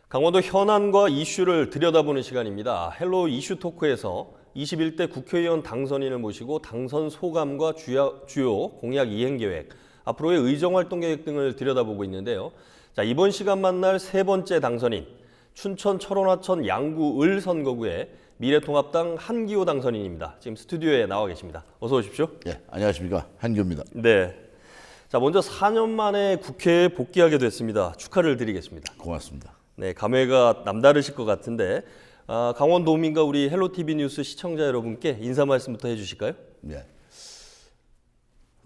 강원도 현안과 이슈를 들여다보는 시간입니다. 헬로 이슈 토크에서 21대 국회의원 당선인을 모시고 당선 소감과 주요 공약 이행 계획, 앞으로의 의정 활동 계획 등을 들여다보고 있는데요. 자, 이번 시간 만날 세 번째 당선인, 춘천 철원하천 양구을 선거구의 미래통합당 한기호 당선인입니다. 지금 스튜디오에 나와 계십니다. 어서 오십시오. 예, 안녕하십니까. 한기호입니다. 네. 자, 먼저 4년 만에 국회에 복귀하게 됐습니다. 축하를 드리겠습니다. 고맙습니다. 네, 감회가 남다르실 것 같은데 강원도민과 우리 헬로티비 뉴스 시청자 여러분께 인사 말씀부터 해주실까요? 예.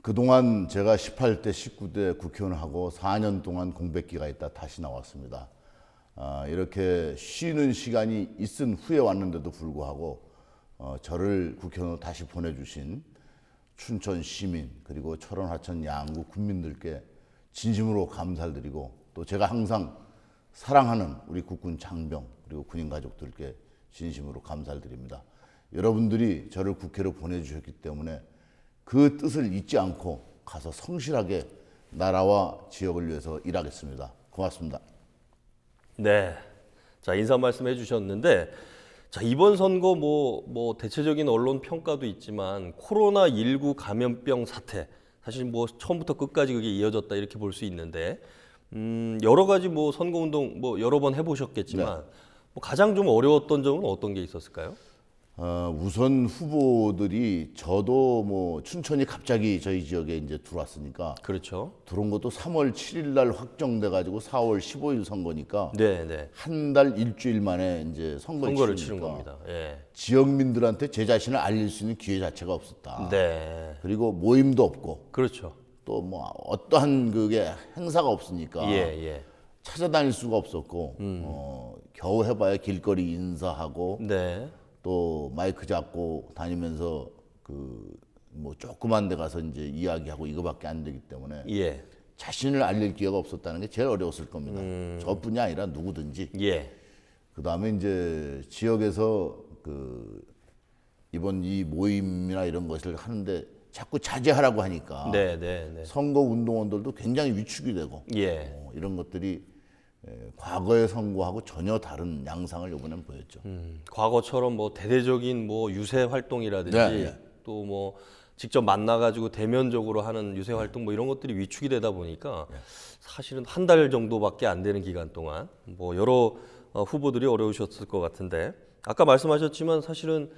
그동안 제가 18대, 19대 국회의원하고 4년 동안 공백기가 있다 다시 나왔습니다. 이렇게 쉬는 시간이 있은 후에 왔는데도 불구하고 저를 국회의원으로 다시 보내주신 춘천 시민 그리고 철원, 하천, 양구 군민들께 진심으로 감사드리고 또 제가 항상 사랑하는 우리 국군 장병 그리고 군인 가족들께 진심으로 감사를 드립니다. 여러분들이 저를 국회로 보내주셨기 때문에 그 뜻을 잊지 않고 가서 성실하게 나라와 지역을 위해서 일하겠습니다. 고맙습니다. 네, 자 인사 말씀해 주셨는데 자 이번 선거 뭐 대체적인 언론 평가도 있지만 코로나19 감염병 사태 사실 뭐 처음부터 끝까지 그게 이어졌다 이렇게 볼 수 있는데 여러 가지 뭐 선거 운동 뭐 여러 번 해보셨겠지만 네. 뭐 가장 좀 어려웠던 점은 어떤 게 있었을까요? 우선 후보들이 저도 뭐 춘천이 갑자기 저희 지역에 이제 들어왔으니까 그렇죠. 들어온 것도 3월 7일 날 확정돼 가지고 4월 15일 선거니까 네. 한 달 일주일 만에 이제 선거를 치른 치르니까 겁니다. 예. 지역민들한테 제 자신을 알릴 수 있는 기회 자체가 없었다. 네. 그리고 모임도 없고 그렇죠. 또 뭐 어떠한 그게 행사가 없으니까 예. 찾아다닐 수가 없었고 겨우 해봐야 길거리 인사하고 네. 또 마이크 잡고 다니면서 그 뭐 조그만 데 가서 이제 이야기하고 이거밖에 안 되기 때문에 예. 자신을 알릴 기회가 없었다는 게 제일 어려웠을 겁니다. 저뿐이 아니라 누구든지. 예. 그다음에 이제 지역에서 그 이번 이 모임이나 이런 것을 하는데 자꾸 자제하라고 하니까 네. 선거 운동원들도 굉장히 위축이 되고 예. 이런 것들이 과거의 선거하고 전혀 다른 양상을 이번엔 보였죠. 과거처럼 뭐 대대적인 뭐 유세 활동이라든지 네. 또 뭐 직접 만나가지고 대면적으로 하는 유세 활동 뭐 이런 것들이 위축이 되다 보니까 사실은 한 달 정도밖에 안 되는 기간 동안 뭐 여러 후보들이 어려우셨을 것 같은데 아까 말씀하셨지만 사실은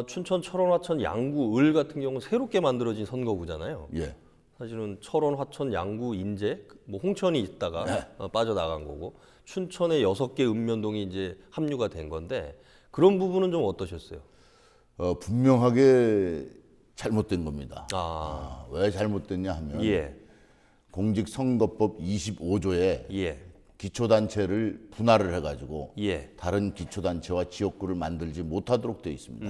춘천, 철원, 화천, 양구, 을 같은 경우는 새롭게 만들어진 선거구잖아요. 예. 사실은 철원, 화천, 양구, 인제, 뭐 홍천이 있다가 빠져나간 거고 춘천에 6개 읍면동이 이제 합류가 된 건데 그런 부분은 좀 어떠셨어요? 분명하게 잘못된 겁니다. 왜 잘못됐냐 하면 예. 공직선거법 25조에 예. 기초단체를 분할을 해가지고 예. 다른 기초단체와 지역구를 만들지 못하도록 되어 있습니다.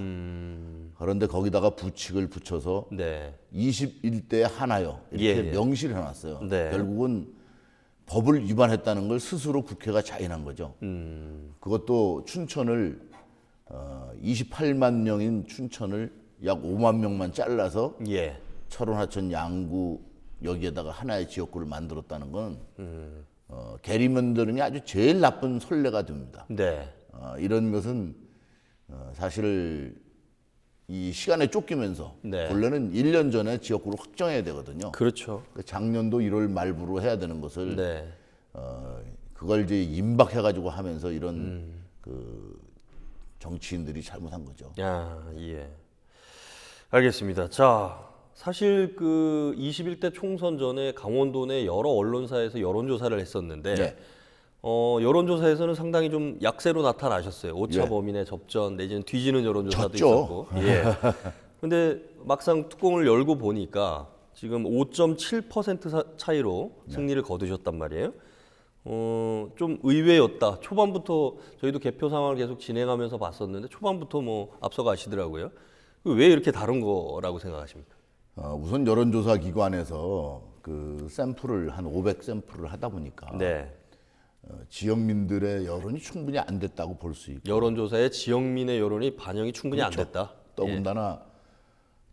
그런데 거기다가 부칙을 붙여서 네. 21대 하나요 이렇게 예. 명시를 해놨어요. 네. 결국은 법을 위반했다는 걸 스스로 국회가 자인한 거죠. 그것도 춘천을 28만 명인 춘천을 약 5만 명만 잘라서 예. 철원, 하천, 양구 여기에다가 하나의 지역구를 만들었다는 건 계리면들은 아주 제일 나쁜 선례가 됩니다. 네. 이런 것은 사실 이 시간에 쫓기면서 네. 원래는 1년 전에 지역구를 확정해야 되거든요. 그렇죠. 작년도 1월 말부로 해야 되는 것을 네. 그걸 이제 임박해가지고 하면서 이런 그 정치인들이 잘못한 거죠. 예. 알겠습니다. 자, 사실 그 21대 총선 전에 강원도 내 여러 언론사에서 여론조사를 했었는데 네. 여론조사에서는 상당히 좀 약세로 나타나셨어요. 오차 예. 범인의 접전 내지는 뒤지는 여론조사도 졌죠. 있었고. 예. 근데 막상 뚜껑을 열고 보니까 지금 5.7% 차이로 승리를 거두셨단 말이에요. 좀 의외였다. 초반부터 저희도 개표 상황을 계속 진행하면서 봤었는데 초반부터 뭐 앞서가시더라고요. 왜 이렇게 다른 거라고 생각하십니까? 우선 여론조사 기관에서 그 샘플을 한 500 샘플을 하다 보니까 네. 지역민들의 여론이 충분히 안 됐다고 볼 수 있고 여론조사에 지역민의 여론이 반영이 충분히 그렇죠. 안 됐다. 더군다나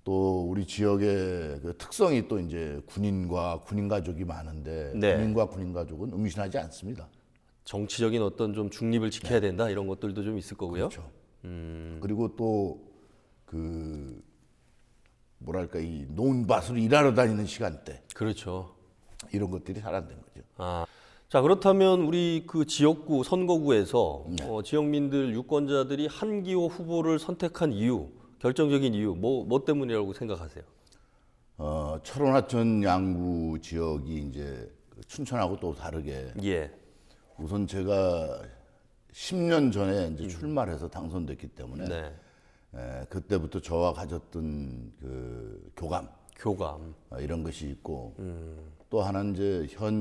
또 우리 지역의 그 특성이 또 이제 군인과 군인 가족이 많은데 네. 군인과 군인 가족은 응신하지 않습니다. 정치적인 어떤 좀 중립을 지켜야 된다 이런 것들도 좀 있을 거고요. 그렇죠. 그리고 또 그 뭐랄까 이 논밭으로 일하러 다니는 시간대 그렇죠. 이런 것들이 잘 안 된 거죠. 아, 자 그렇다면 우리 그 지역구 선거구에서 지역민들 유권자들이 한기호 후보를 선택한 이유, 결정적인 이유 뭐 때문이라고 생각하세요? 철원 하천 양구 지역이 이제 그 춘천하고 또 다르게 예, 우선 제가 10년 전에 이제 출마해서 당선됐기 때문에 네, 그때부터 저와 가졌던 그 교감 교감, 이런 것이 있고 또 하나는 이제 현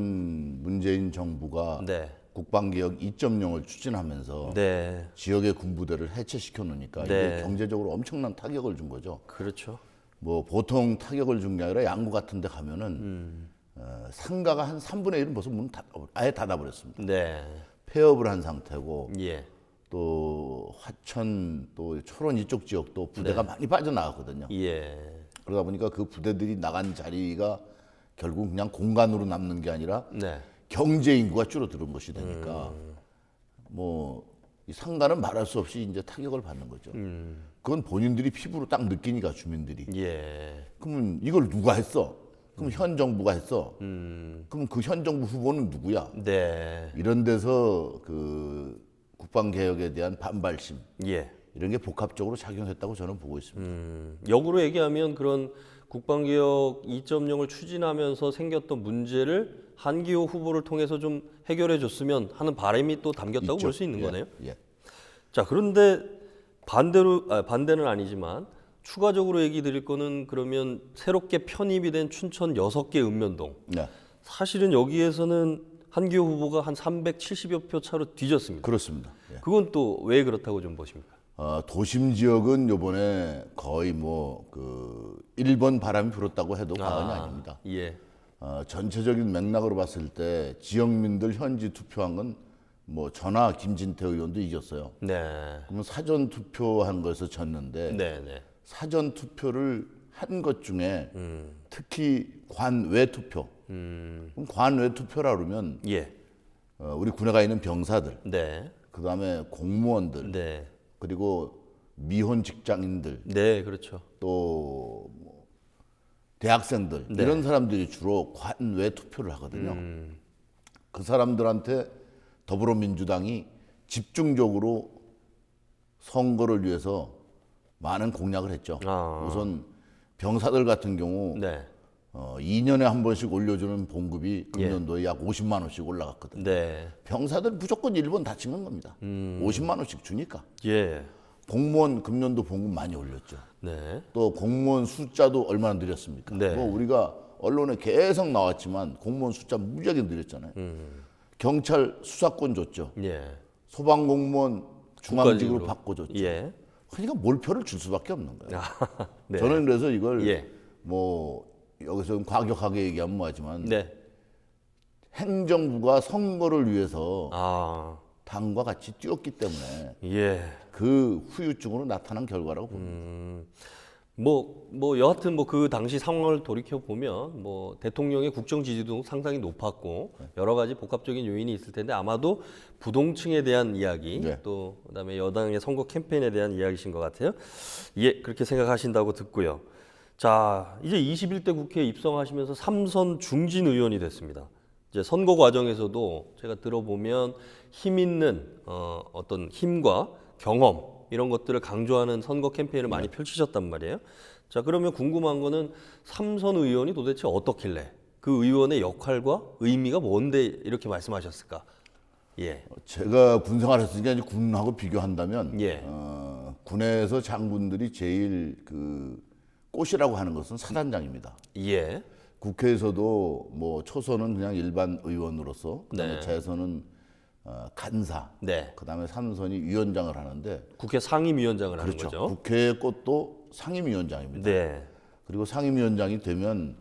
문재인 정부가 네, 국방개혁 2.0을 추진하면서 네, 지역의 군부대를 해체시켜 놓으니까 네. 이게 경제적으로 엄청난 타격을 준 거죠. 그렇죠. 뭐 보통 타격을 준 게 아니라 양구 같은 데 가면은 상가가 한 3분의 1은 벌써 아예 닫아버렸습니다. 네, 폐업을 한 상태고 예, 또 화천 또 철원 이쪽 지역도 부대가 많이 빠져나갔거든요. 예, 그러다 보니까 그 부대들이 나간 자리가 결국 그냥 공간으로 남는 게 아니라 네, 경제 인구가 줄어드는 것이 되니까 뭐 이 상가는 말할 수 없이 이제 타격을 받는 거죠. 그건 본인들이 피부로 딱 느끼니까 주민들이. 예, 그러면 이걸 누가 했어? 그럼 현 정부가 했어. 그럼 그 현 정부 후보는 누구야? 네, 이런 데서 그 국방 개혁에 대한 반발심 예. 이런 게 복합적으로 작용했다고 저는 보고 있습니다. 역으로 얘기하면 그런 국방개혁 2.0을 추진하면서 생겼던 문제를 한기호 후보를 통해서 좀 해결해 줬으면 하는 바람이 또 담겼다고 있죠. 볼 수 있는 예, 거네요. 예. 자, 그런데 반대는 아니지만 추가적으로 얘기 드릴 거는 그러면 새롭게 편입이 된 춘천 6개 읍면동. 네, 사실은 여기에서는 한기호 후보가 한 370여 표 차로 뒤졌습니다. 그렇습니다. 예. 그건 또 왜 그렇다고 좀 보십니까? 도심 지역은 요번에 거의 뭐 그 1번 바람이 불었다고 해도 과언이 아닙니다. 예. 전체적인 맥락으로 봤을 때 지역민들 현지 투표한 건 뭐 전하 김진태 의원도 이겼어요. 네. 그러면 사전 투표한 거에서 졌는데 네, 네. 사전 투표를 한 것 중에 특히 관외 투표. 그럼 관외 투표라 그러면 예. 우리 군에 가 있는 병사들, 네. 그다음에 공무원들, 네. 그리고 미혼 직장인들, 네, 그렇죠. 또뭐 대학생들 이런 사람들이 주로 관외 투표를 하거든요. 그 사람들한테 더불어민주당이 집중적으로 선거를 위해서 많은 공약을 했죠. 우선 병사들 같은 경우 네. 2년에 한 번씩 올려주는 봉급이 금년도에 약 50만 원씩 올라갔거든요. 네. 병사들 무조건 1번 다 찍는 겁니다. 50만 원씩 주니까. 예. 공무원 금년도 봉급 많이 올렸죠. 네. 또 공무원 숫자도 얼마나 늘렸습니까? 네. 뭐 우리가 언론에 계속 나왔지만 공무원 숫자 무지하게 늘렸잖아요. 경찰 수사권 줬죠. 예. 소방공무원 중앙직으로 국가직으로. 바꿔줬죠. 예. 그러니까 몰표를 줄 수밖에 없는 거예요. 네. 저는 그래서 이걸 예. 뭐 여기서 과격하게 얘기하면 뭐하지만 네. 행정부가 선거를 위해서 아. 당과 같이 뛰었기 때문에 예. 그 후유증으로 나타난 결과라고 봅니다. 여하튼 그 당시 상황을 돌이켜 보면 대통령의 국정 지지도 상당히 높았고 여러 가지 복합적인 요인이 있을 텐데 아마도 부동층에 대한 이야기 네. 또 그다음에 여당의 선거 캠페인에 대한 이야기신 것 같아요. 예, 그렇게 생각하신다고 듣고요. 자, 이제 21대 국회에 입성하시면서 3선 중진 의원이 됐습니다. 이제 선거 과정에서도 제가 들어보면 힘 있는 어떤 힘과 경험 이런 것들을 강조하는 선거 캠페인을 많이 펼치셨단 말이에요. 자, 그러면 궁금한 거는 3선 의원이 도대체 어떻길래 그 의원의 역할과 의미가 뭔데 이렇게 말씀하셨을까? 예. 제가 군 생활했으니까 이제 군하고 비교한다면 예. 군에서 장군들이 제일 그 꽃이라고 하는 것은 사단장입니다. 예. 국회에서도 뭐 초선은 그냥 일반 의원으로서 그다음에 네. 재선은 간사, 네. 그다음에 3선이 위원장을 하는데 국회 상임위원장을 하는 그렇죠. 거죠. 국회의 꽃도 상임위원장입니다. 네. 그리고 상임위원장이 되면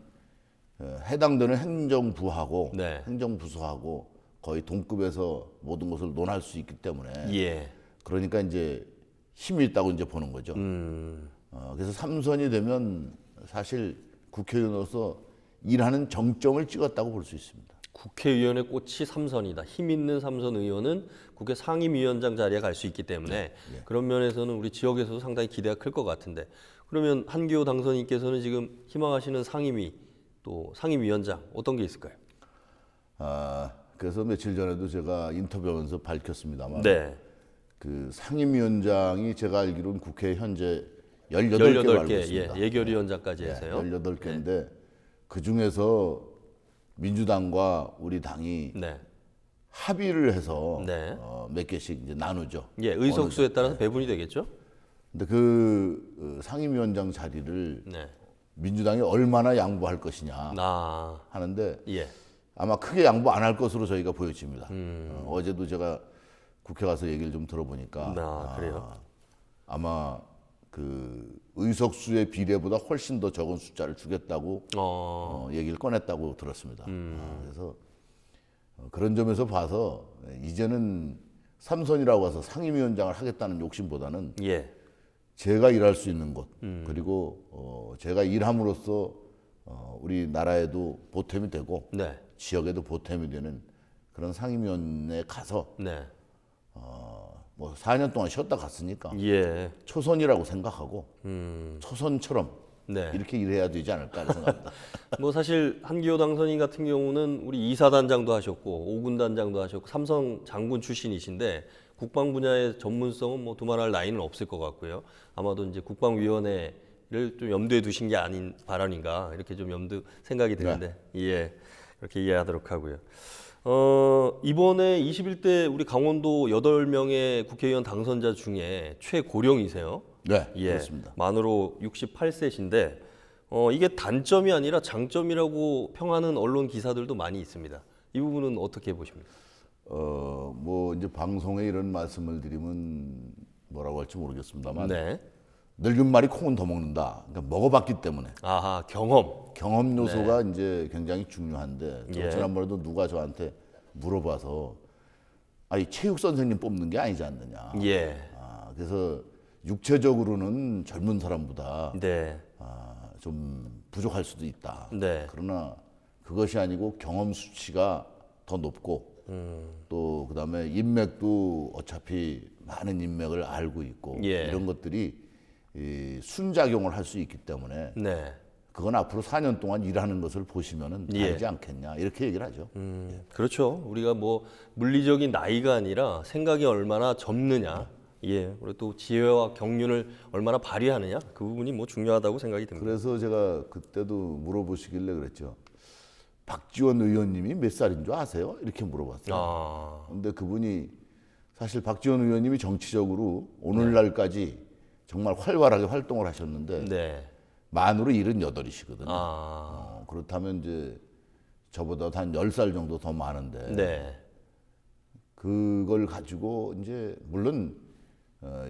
해당되는 행정부하고 네. 행정부서하고 거의 동급에서 모든 것을 논할 수 있기 때문에 예. 그러니까 이제 힘이 있다고 이제 보는 거죠. 그래서 3선이 되면 사실 국회의원으로서 일하는 정점을 찍었다고 볼 수 있습니다. 국회의원의 꽃이 삼선이다. 힘 있는 삼선 의원은 국회 상임위원장 자리에 갈 수 있기 때문에 그런 면에서는 우리 지역에서도 상당히 기대가 클 것 같은데 그러면 한기호 당선인께서는 지금 희망하시는 상임위 또 상임위원장 어떤 게 있을까요? 그래서 며칠 전에도 제가 인터뷰하면서 밝혔습니다만 네. 그 상임위원장이 제가 알기로는 국회에 현재 18개로 알고 18개 있습니다. 예결위원장까지 해서요. 18개인데 그 중에서 민주당과 우리 당이 네. 합의를 해서 네. 몇 개씩 이제 나누죠. 예, 의석수에 따라서 배분이 되겠죠? 근데 그 상임위원장 자리를 네. 민주당이 얼마나 양보할 것이냐 하는데 예. 아마 크게 양보 안 할 것으로 저희가 보여집니다. 어제도 제가 국회 가서 얘기를 좀 들어보니까 그래요? 아마 그 의석수의 비례보다 훨씬 더 적은 숫자를 주겠다고 얘기를 꺼냈다고 들었습니다. 그래서 그런 점에서 봐서 이제는 삼선이라고 해서 상임위원장을 하겠다는 욕심보다는 예. 제가 일할 수 있는 곳 그리고 제가 일함으로써 우리 나라에도 보탬이 되고 네. 지역에도 보탬이 되는 그런 상임위원회에 가서 네. 뭐 4년 동안 쉬었다 갔으니까 예. 초선이라고 생각하고 초선처럼 네. 이렇게 일해야 되지 않을까 생각합니다. 뭐 사실 한기호 당선인 같은 경우는 우리 이사단장도 하셨고 5군 단장도 하셨고 삼성 장군 출신이신데 국방 분야의 전문성은 뭐 두말할 나위는 없을 것 같고요. 아마도 이제 국방위원회를 좀 염두에 두신 게 아닌 발언인가 이렇게 좀 생각이 드는데 예 그렇게 이해하도록 하고요. 이번에 21대 우리 강원도 8명의 국회의원 당선자 중에 최고령이세요. 네, 예, 그렇습니다. 만으로 68세신데 이게 단점이 아니라 장점이라고 평하는 언론 기사들도 많이 있습니다. 이 부분은 어떻게 보십니까? 뭐 이제 방송에 이런 말씀을 드리면 뭐라고 할지 모르겠습니다만 네. 늙은 말이 콩은 더 먹는다. 그러니까 먹어봤기 때문에 아하, 경험. 요소가 이제 굉장히 중요한데 예. 지난번에도 누가 저한테 물어봐서 아니 체육 선생님 뽑는 게 아니지 않느냐. 예. 그래서 육체적으로는 젊은 사람보다 네. 좀 부족할 수도 있다. 네. 그러나 그것이 아니고 경험 수치가 더 높고 또 그다음에 인맥도 어차피 많은 인맥을 알고 있고 예. 이런 것들이 이 순작용을 할 수 있기 때문에 네. 그건 앞으로 4년 동안 일하는 것을 보시면은 예. 알지 않겠냐 이렇게 얘기를 하죠. 그렇죠. 우리가 뭐 물리적인 나이가 아니라 생각이 얼마나 젊느냐. 예. 그리고 또 지혜와 경륜을 얼마나 발휘하느냐. 그 부분이 뭐 중요하다고 생각이 듭니다. 그래서 제가 그때도 물어보시길래 그랬죠. 박지원 의원님이 몇 살인 줄 아세요? 이렇게 물어봤어요. 근데 그분이 사실 박지원 의원님이 정치적으로 오늘날까지 정말 활발하게 활동을 하셨는데 네. 만으로 78이시거든요. 아. 그렇다면 이제 저보다 한 10살 정도 더 많은데 네. 그걸 가지고 이제 물론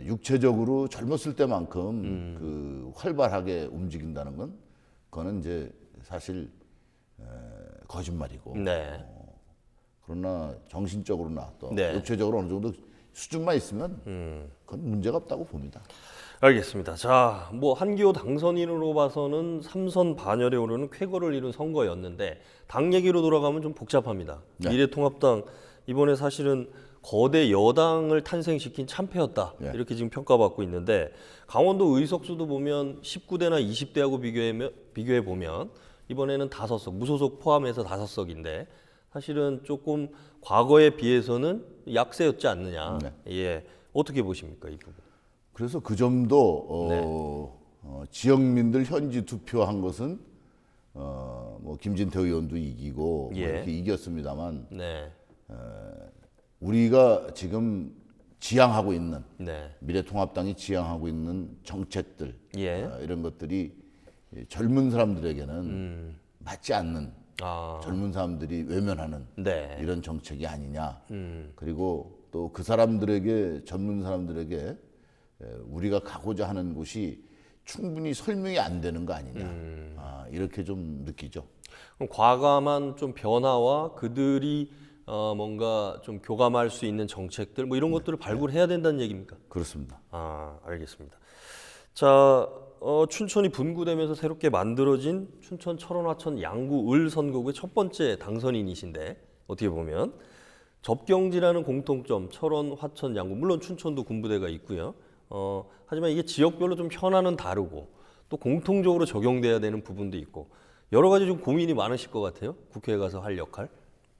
육체적으로 젊었을 때만큼 그 활발하게 움직인다는 건 그거는 이제 사실 거짓말이고 네. 그러나 정신적으로나 또 네. 육체적으로 어느 정도 수준만 있으면 그건 문제가 없다고 봅니다. 알겠습니다. 자, 뭐 한기호 당선인으로 봐서는 삼선 반열에 오르는 쾌거를 이룬 선거였는데 당 얘기로 돌아가면 좀 복잡합니다. 네. 미래통합당 이번에 사실은 거대 여당을 탄생시킨 참패였다. 네. 이렇게 지금 평가받고 있는데 강원도 의석수도 보면 19대나 20대하고 비교해 보면 이번에는 5석, 무소속 포함해서 5석인데 사실은 조금 과거에 비해서는 약세였지 않느냐. 네. 예, 어떻게 보십니까 이 부분? 그래서 그 점도 지역민들 현지 투표한 것은 뭐 김진태 의원도 이기고 뭐 예. 이렇게 이겼습니다만 네, 우리가 지금 지향하고 있는 네, 미래통합당이 지향하고 있는 정책들 예. 이런 것들이 젊은 사람들에게는 맞지 않는 아, 젊은 사람들이 외면하는 네, 이런 정책이 아니냐. 그리고 또 그 사람들에게 젊은 사람들에게 우리가 가고자 하는 곳이 충분히 설명이 안 되는 거 아니냐. 이렇게 좀 느끼죠. 그럼 과감한 좀 변화와 그들이 뭔가 좀 교감할 수 있는 정책들 뭐 이런 것들을 발굴해야 된다는 얘기입니까? 그렇습니다. 아, 알겠습니다. 자, 춘천이 분구되면서 새롭게 만들어진 춘천 철원 화천 양구 을 선거구의 첫 번째 당선인이신데 어떻게 보면 접경지라는 공통점 철원 화천 양구 물론 춘천도 군부대가 있고요. 하지만 이게 지역별로 좀 현안은 다르고 또 공통적으로 적용돼야 되는 부분도 있고 여러 가지 좀 고민이 많으실 것 같아요. 국회에 가서 할 역할.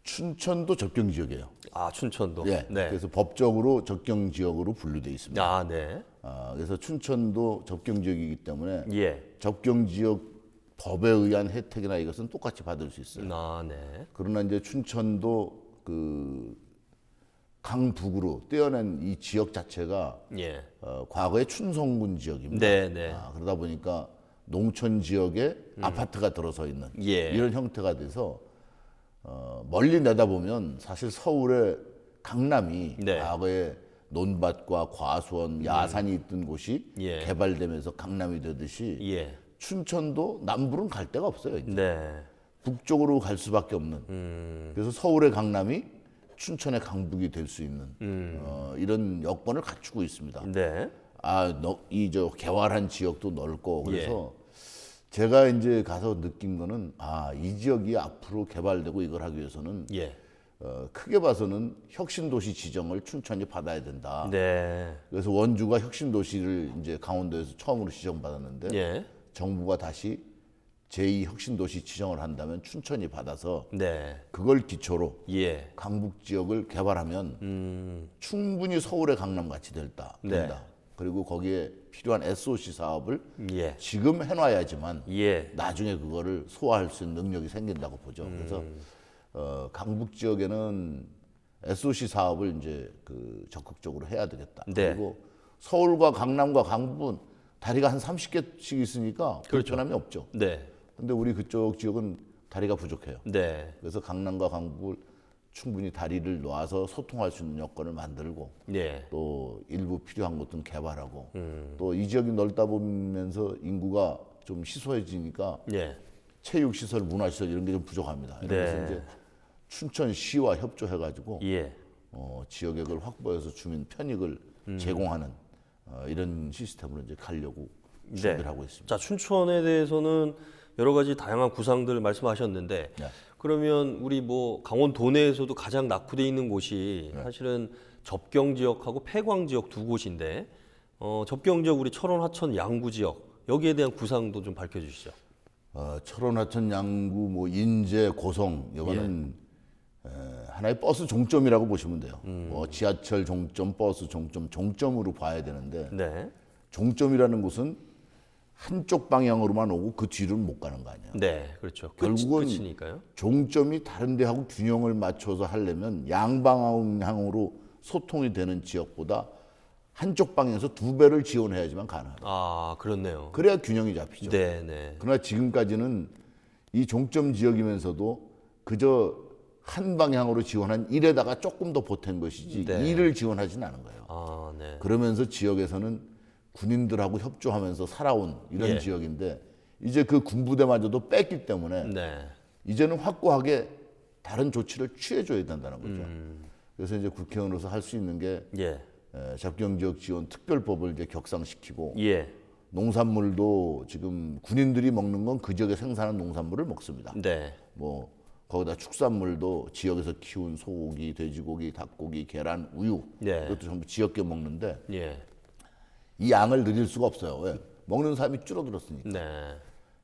춘천도 접경 지역이에요. 아 춘천도. 예. 네. 그래서 법적으로 접경 지역으로 분류돼 있습니다. 아 네. 그래서 춘천도 접경 지역이기 때문에 예. 접경 지역 법에 의한 혜택이나 이것은 똑같이 받을 수 있어요. 아 네. 그러나 이제 춘천도 그 강북으로 떼어낸 이 지역 자체가 예. 과거에 춘성군 지역입니다. 네, 네. 그러다 보니까 농촌 지역에 아파트가 들어서 있는 예. 이런 형태가 돼서 멀리 내다보면 사실 서울의 강남이 네. 과거에 논밭과 과수원, 야산이 있던 곳이 예. 개발되면서 강남이 되듯이 예. 춘천도 남부는 갈 데가 없어요. 이제. 네. 북쪽으로 갈 수밖에 없는. 그래서 서울의 강남이 춘천의 강북이 될 수 있는 이런 여건을 갖추고 있습니다. 네. 이저 개발한 지역도 넓고 예. 그래서 제가 이제 가서 느낀 거는 이 지역이 앞으로 개발되고 이걸 하기 위해서는 예. 크게 봐서는 혁신도시 지정을 춘천이 받아야 된다. 네. 그래서 원주가 혁신도시를 이제 강원도에서 처음으로 지정받았는데 예. 정부가 다시 제2혁신도시 지정을 한다면 춘천이 받아서 네. 그걸 기초로 예. 강북 지역을 개발하면 충분히 서울의 강남같이 된다. 네. 그리고 거기에 필요한 SOC 사업을 예. 지금 해놔야지만 예. 나중에 그거를 소화할 수 있는 능력이 생긴다고 보죠. 그래서 강북 지역에는 SOC 사업을 이제 그 적극적으로 해야 되겠다. 네. 그리고 서울과 강남과 강북은 다리가 한 30개씩 있으니까 불편함이 없죠. 네. 근데 우리 그쪽 지역은 다리가 부족해요. 네. 그래서 강남과 강북을 충분히 다리를 놓아서 소통할 수 있는 여건을 만들고 예. 또 일부 필요한 것들은 개발하고 또 이 지역이 넓다 보면서 인구가 좀 희소해지니까 예. 체육시설, 문화시설 이런 게 좀 부족합니다. 그래서 네. 이제 춘천시와 협조해가지고 예. 지역액을 확보해서 주민 편익을 제공하는 이런 시스템으로 이제 가려고 준비를 하고 있습니다. 자, 춘천에 대해서는 여러 가지 다양한 구상들 말씀하셨는데 네. 그러면 우리 뭐 강원도 내에서도 가장 낙후돼 있는 곳이 사실은 접경 지역하고 폐광 지역 두 곳인데 접경 지역 우리 철원, 화천, 양구 지역 여기에 대한 구상도 좀 밝혀주시죠. 철원, 하천, 양구, 뭐 인제, 고성 이거는 하나의 버스 종점이라고 보시면 돼요. 뭐 지하철 종점, 버스 종점, 종점으로 봐야 되는데 네. 종점이라는 곳은 한쪽 방향으로만 오고 그 뒤로는 못 가는 거 아니에요. 네, 그렇죠. 결국은 끝이니까요. 종점이 다른 데하고 균형을 맞춰서 하려면 양방향으로 소통이 되는 지역보다 한쪽 방향에서 2배를 지원해야지만 가능합니다. 아, 그렇네요. 그래야 균형이 잡히죠. 네, 네. 그러나 지금까지는 이 종점 지역이면서도 그저 한 방향으로 지원한 1에다가 조금 더 보탠 것이지 네. 2를 지원하지는 않은 거예요. 아, 네. 그러면서 지역에서는 군인들하고 협조하면서 살아온 이런 예. 지역인데 이제 그 군부대마저도 뺐기 때문에 네. 이제는 확고하게 다른 조치를 취해줘야 된다는 거죠. 그래서 이제 국회의원으로서 할 수 있는 게 예. 접경지역 지원 특별법을 이제 격상시키고 예. 농산물도 지금 군인들이 먹는 건 그 지역에 생산한 농산물을 먹습니다. 네. 뭐 거기다 축산물도 지역에서 키운 소고기, 돼지고기, 닭고기, 계란, 우유 네. 이것도 전부 지역계 먹는데 예. 이 양을 늘릴 수가 없어요. 왜? 먹는 사람이 줄어들었으니까. 네.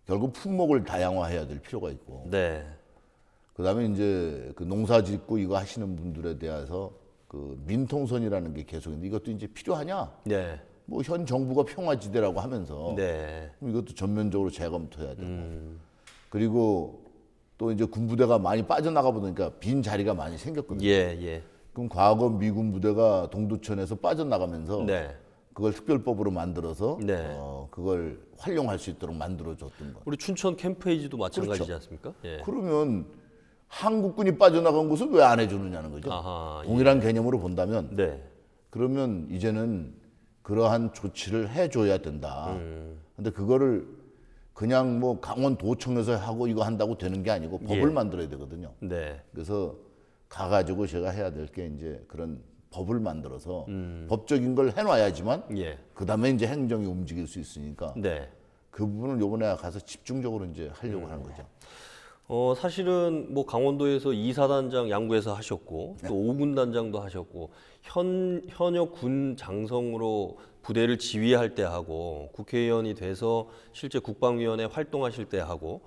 결국 품목을 다양화해야 될 필요가 있고 네. 그다음에 이제 그 농사 짓고 이거 하시는 분들에 대해서 그 민통선이라는 게 계속 있는데 이것도 이제 필요하냐? 네. 뭐 현 정부가 평화지대라고 하면서 네. 그럼 이것도 전면적으로 재검토해야 되고 그리고 또 이제 군부대가 많이 빠져나가 보니까 빈 자리가 많이 생겼거든요. 예, 예. 그럼 과거 미군 부대가 동두천에서 빠져나가면서 네. 그걸 특별법으로 만들어서 네. 그걸 활용할 수 있도록 만들어줬던 것. 우리 춘천 캠페이지도 마찬가지지 그렇죠. 않습니까? 예. 그러면 한국군이 빠져나간 곳을 왜 안 해주느냐는 거죠. 아하, 동일한 개념으로 본다면 네. 그러면 이제는 그러한 조치를 해줘야 된다. 근데 그거를 그냥 뭐 강원도청에서 하고 이거 한다고 되는 게 아니고 법을 만들어야 되거든요. 네. 그래서 가가지고 제가 해야 될 게 이제 그런 법을 만들어서 법적인 걸 해놔야지만 예. 그 다음에 이제 행정이 움직일 수 있으니까 네. 그 부분을 요번에 가서 집중적으로 이제 하려고 하는 거죠. 사실은 뭐 강원도에서 2사단장 양구에서 하셨고 또 5군단장도 하셨고 현역 군 장성으로 부대를 지휘할 때 하고 국회의원이 돼서 실제 국방위원회 활동하실 때 하고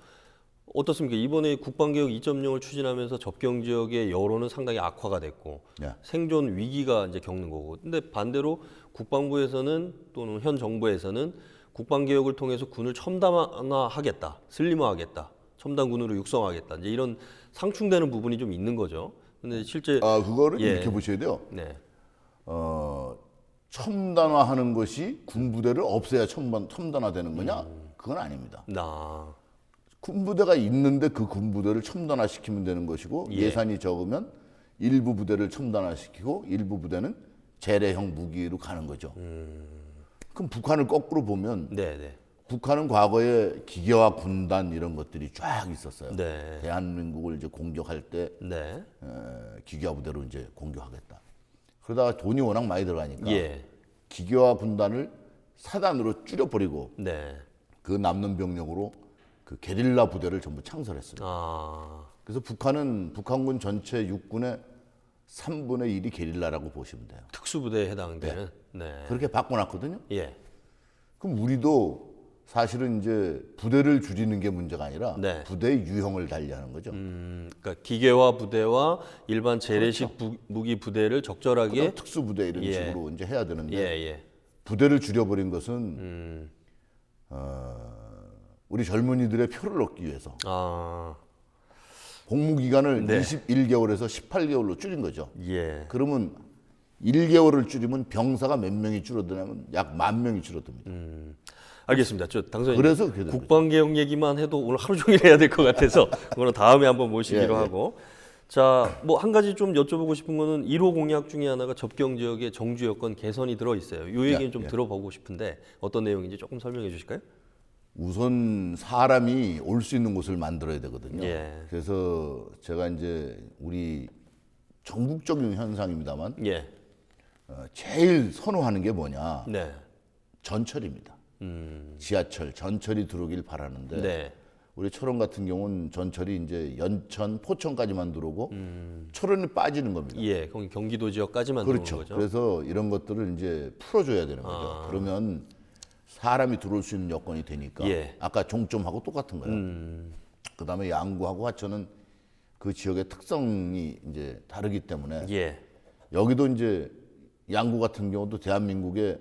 어떻습니까? 이번에 국방개혁 2.0을 추진하면서 접경 지역의 여론은 상당히 악화가 됐고 네. 생존 위기가 이제 겪는 거고. 근데 반대로 국방부에서는 또는 현 정부에서는 국방개혁을 통해서 군을 첨단화하겠다, 슬림화하겠다, 첨단군으로 육성하겠다. 이제 이런 상충되는 부분이 좀 있는 거죠. 근데 실제 그거를 예. 이렇게 보셔야 돼요. 네, 첨단화하는 것이 군부대를 없애야 첨단화되는 거냐? 그건 아닙니다. 나 군부대가 있는데 그 군부대를 첨단화시키면 되는 것이고 예. 예산이 적으면 일부 부대를 첨단화시키고 일부 부대는 재래형 무기로 가는 거죠. 그럼 북한을 거꾸로 보면 네, 네, 북한은 과거에 기계화 군단 이런 것들이 쫙 있었어요. 네, 대한민국을 이제 공격할 때 네, 기계화 부대로 이제 공격하겠다. 그러다가 돈이 워낙 많이 들어가니까 예, 기계화 군단을 사단으로 줄여버리고 네, 그 남는 병력으로 그 게릴라 부대를 전부 창설했습니다. 아, 그래서 북한은 북한군 전체 육군의 3분의 1이 게릴라라고 보시면 돼요. 특수부대에 해당되는 네, 그렇게 바꿔놨거든요. 예, 그럼 우리도 사실은 이제 부대를 줄이는 게 문제가 아니라 네. 부대의 유형을 달리하는 거죠. 그러니까 기계화 부대와 일반 재래식 무기 부대를 적절하게 그다음 특수부대 이런 예. 식으로 이제 해야 되는데 예, 예, 부대를 줄여버린 것은 우리 젊은이들의 표를 얻기 위해서 아, 복무 기간을 네. 21개월에서 18개월로 줄인 거죠. 예, 그러면 1개월을 줄이면 병사가 몇 명이 줄어드냐면 약 10,000명이 줄어듭니다. 알겠습니다. 저 당선인 그래서 그렇게 되는 국방개혁 얘기만 해도 오늘 하루 종일 해야 될 것 같아서 그거는 다음에 한번 모시기로 예, 예. 하고 자, 뭐 한 가지 좀 여쭤보고 싶은 거는 1호 공약 중에 하나가 접경 지역의 정주 여건 개선이 들어 있어요. 이 얘기는 예, 좀 예. 들어보고 싶은데 어떤 내용인지 조금 설명해 주실까요? 우선 사람이 올 수 있는 곳을 만들어야 되거든요. 예. 그래서 제가 이제 우리 전국적인 현상입니다만 예, 제일 선호하는 게 뭐냐? 네, 전철입니다. 지하철, 전철이 들어오길 바라는데 네, 우리 철원 같은 경우는 전철이 이제 연천, 포천까지만 들어오고 철원이 빠지는 겁니다. 예, 거기 경기도 지역까지만 그렇죠. 들어오는 거죠. 그래서 이런 것들을 이제 풀어줘야 되는 거죠. 그러면 사람이 들어올 수 있는 여건이 되니까 예. 아까 종점하고 똑같은 거예요. 그다음에 양구하고 화천은 그 지역의 특성이 이제 다르기 때문에 예, 여기도 이제 양구 같은 경우도 대한민국의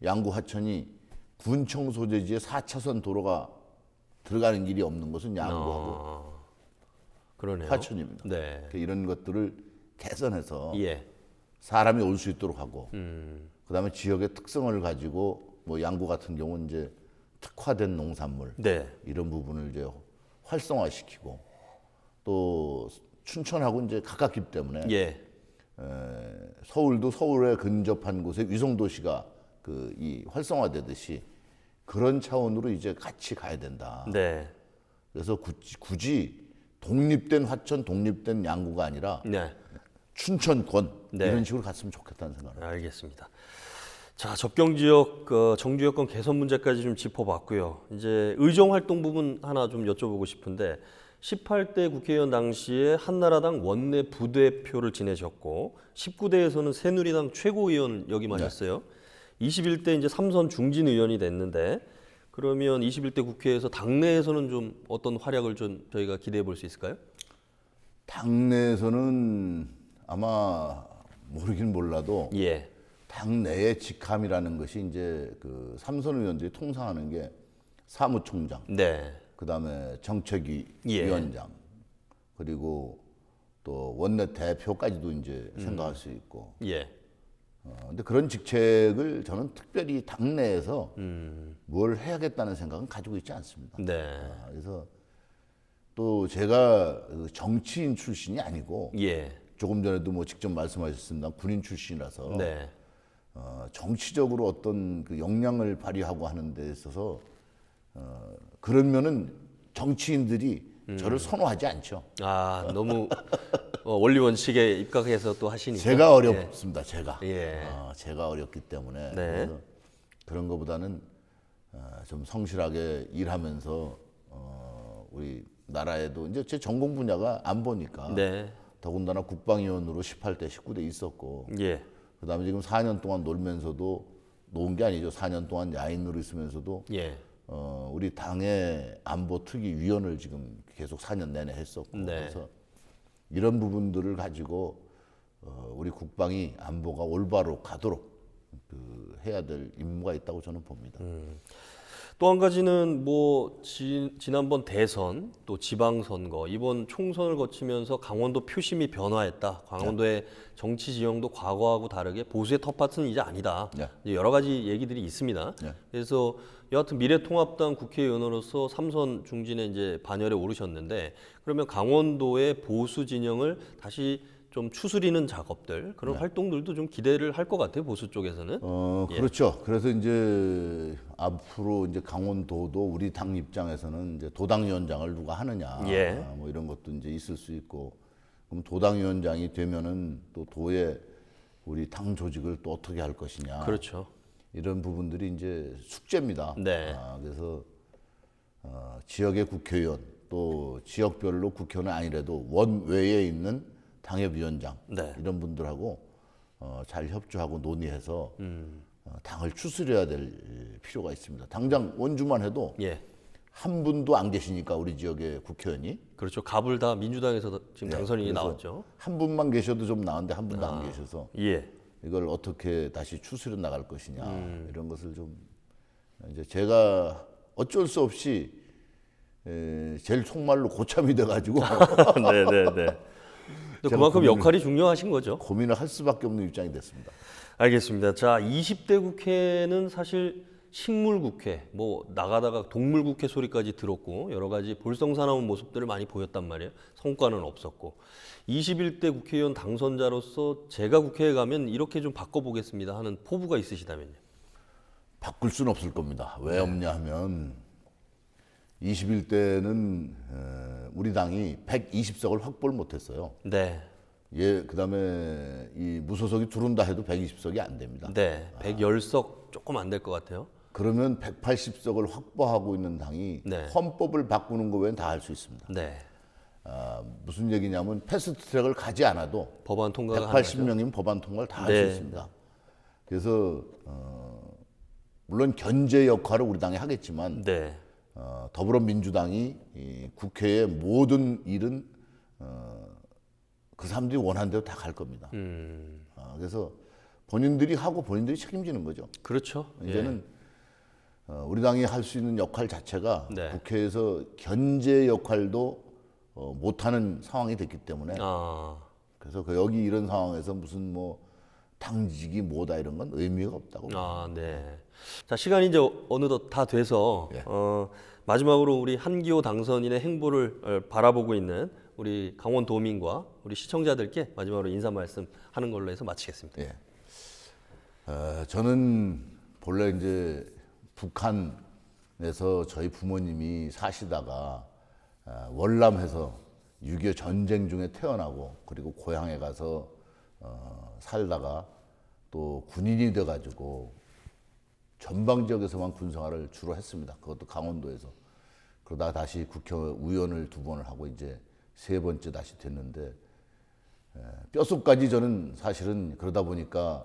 양구 화천이 군청 소재지에 4차선 도로가 들어가는 길이 없는 것은 양구하고 그러네요. 화천입니다. 네, 이런 것들을 개선해서 예, 사람이 올 수 있도록 하고 그다음에 지역의 특성을 가지고 뭐 양구 같은 경우는 이제 특화된 농산물 네, 이런 부분을 이제 활성화시키고 또 춘천하고 이제 가깝기 때문에 예, 서울도 서울에 근접한 곳에 위성 도시가 그 이 활성화되듯이 그런 차원으로 이제 같이 가야 된다. 네, 그래서 굳이 독립된 화천, 독립된 양구가 아니라 네. 춘천권 네. 이런 식으로 갔으면 좋겠다는 생각을. 알겠습니다. 자, 접경 지역 정주 여건 개선 문제까지 좀 짚어봤고요. 이제 의정 활동 부분 하나 좀 여쭤보고 싶은데 18대 국회의원 당시에 한나라당 원내 부대표를 지내셨고 19대에서는 새누리당 최고위원 역임하셨어요. 21대 이제 3선 중진 의원이 됐는데 그러면 21대 국회에서 당내에서는 좀 어떤 활약을 좀 저희가 기대해 볼 수 있을까요? 당내에서는 아마 모르긴 몰라도 예, 당내의 직함이라는 것이 이제 그 삼선 의원들이 통상하는 게 사무총장, 네, 그다음에 정책위 예. 위원장, 그리고 또 원내 대표까지도 이제 생각할 수 있고. 예, 근데 그런 직책을 저는 특별히 당내에서 뭘 해야겠다는 생각은 가지고 있지 않습니다. 네, 그래서 또 제가 그 정치인 출신이 아니고 예, 조금 전에도 뭐 직접 말씀하셨습니다. 군인 출신이라서 네, 정치적으로 어떤 그 역량을 발휘하고 하는 데 있어서 그러면은 정치인들이 저를 선호하지 않죠. 아 너무 원리 원칙에 입각해서 또 하시니까 제가 어렵습니다. 제가 예. 제가 어렵기 때문에 네. 그래서 그런 것보다는 좀 성실하게 일하면서 우리 나라에도 이제 제 전공 분야가 안보니까 네. 더군다나 국방위원으로 18대, 19대 있었고 예. 그다음에 지금 4년 동안 놀면서도 놓은 게 아니죠. 4년 동안 야인으로 있으면서도 예. 우리 당의 안보특위위원을 지금 계속 4년 내내 했었고 네. 그래서 이런 부분들을 가지고 우리 국방이 안보가 올바로 가도록 해야 될 임무가 있다고 저는 봅니다. 또 한 가지는 뭐 지난번 대선 또 지방선거 이번 총선을 거치면서 강원도 표심이 변화했다. 강원도의 정치 지형도 과거하고 다르게 보수의 텃밭은 이제 아니다. 네. 이제 여러 가지 얘기들이 있습니다. 네. 그래서 여하튼 미래통합당 국회의원으로서 3선 중진에 이제 반열에 오르셨는데 그러면 강원도의 보수 진영을 다시 좀 추스리는 작업들 그런 활동들도 좀 기대를 할 것 같아요. 보수 쪽에서는. 그렇죠. 그래서 이제 앞으로 이제 강원도도 우리 당 입장에서는 이제 도당위원장을 누가 하느냐, 예. 뭐 이런 것도 이제 있을 수 있고, 그럼 도당위원장이 되면은 또 도의 우리 당 조직을 또 어떻게 할 것이냐, 그렇죠. 이런 부분들이 이제 숙제입니다. 네. 그래서 지역의 국회의원 또 지역별로 국회의원은 아니래도 원외에 있는 당협위원장 네. 이런 분들하고 잘 협조하고 논의해서 당을 추스려야 될 필요가 있습니다. 당장 원주만 해도 예. 한 분도 안 계시니까 우리 지역의 국회의원이 그렇죠. 갑을 다 민주당에서 지금 네, 당선인이 그래서 나왔죠. 한 분만 계셔도 좀 나은데 한 분도 안 계셔서 예. 이걸 어떻게 다시 추스려 나갈 것이냐 이런 것을 좀 이제 제가 어쩔 수 없이 제일 속말로 고참이 돼가지고 네네네. 그만큼 역할이 중요하신 거죠. 고민을 할 수밖에 없는 입장이 됐습니다. 알겠습니다. 자, 20대 국회는 사실 식물국회, 뭐 나가다가 동물국회 소리까지 들었고 여러 가지 볼썽사나운 모습들을 많이 보였단 말이에요. 성과는 없었고 21대 국회의원 당선자로서 제가 국회에 가면 이렇게 좀 바꿔보겠습니다 하는 포부가 있으시다면요. 바꿀 수는 없을 겁니다. 왜 없냐 하면 21대는 우리 당이 120석을 확보를 못했어요. 네. 그다음에 이 무소속이 들어온다 해도 120석이 안 됩니다. 네. 110석 조금 안 될 것 같아요. 그러면 180석을 확보하고 있는 당이 네. 헌법을 바꾸는 거 외엔 다 할 수 있습니다. 네. 무슨 얘기냐면 패스트트랙을 가지 않아도 법안 통과가 가능하죠. 180명이면 법안 통과를 다 할 수 네. 있습니다. 그래서 물론 견제 역할을 우리 당이 하겠지만 네. 더불어민주당이 이 국회의 모든 일은 그 사람들이 원하는 대로 다 갈 겁니다. 그래서 본인들이 하고 본인들이 책임지는 거죠. 그렇죠. 이제는 우리 당이 할 수 있는 역할 자체가 네. 국회에서 견제 역할도 못하는 상황이 됐기 때문에 아, 그래서 여기 이런 상황에서 무슨 뭐 당직이 뭐다 이런 건 의미가 없다고. 아, 네. 자, 시간이 이제 어느덧 다 돼서 예. 마지막으로 우리 한기호 당선인의 행보를 바라보고 있는 우리 강원도민과 우리 시청자들께 마지막으로 인사 말씀 하는 걸로 해서 마치겠습니다. 예. 저는 본래 이제 북한에서 저희 부모님이 사시다가 월남해서 6.25 전쟁 중에 태어나고 그리고 고향에 가서 살다가 또 군인이 돼가지고 전방 지역에서만 군생활을 주로 했습니다. 그것도 강원도에서. 그러다가 다시 국회의원을 2번을 하고 이제 3번째 다시 됐는데 뼛속까지 저는 사실은 그러다 보니까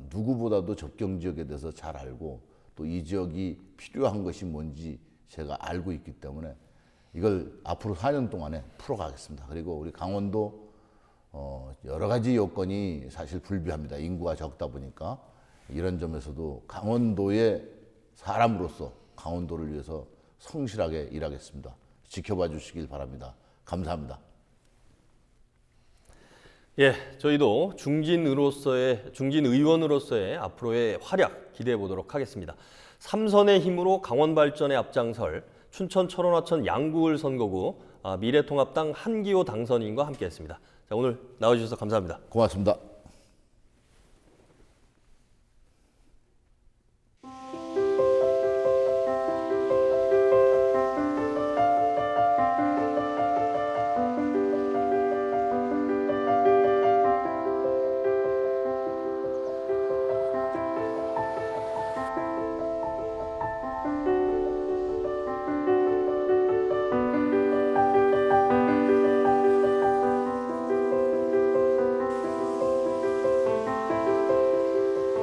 누구보다도 접경 지역에 대해서 잘 알고 또 이 지역이 필요한 것이 뭔지 제가 알고 있기 때문에 이걸 앞으로 4년 동안에 풀어가겠습니다. 그리고 우리 강원도 여러 가지 요건이 사실 불비합니다. 인구가 적다 보니까 이런 점에서도 강원도의 사람으로서 강원도를 위해서 성실하게 일하겠습니다. 지켜봐 주시길 바랍니다. 감사합니다. 예, 저희도 중진 의원으로서의 앞으로의 활약 기대해 보도록 하겠습니다. 3선의 힘으로 강원 발전에 앞장설 춘천 철원화천 양구을 선거구 미래통합당 한기호 당선인과 함께했습니다. 자, 오늘 나와주셔서 감사합니다. 고맙습니다.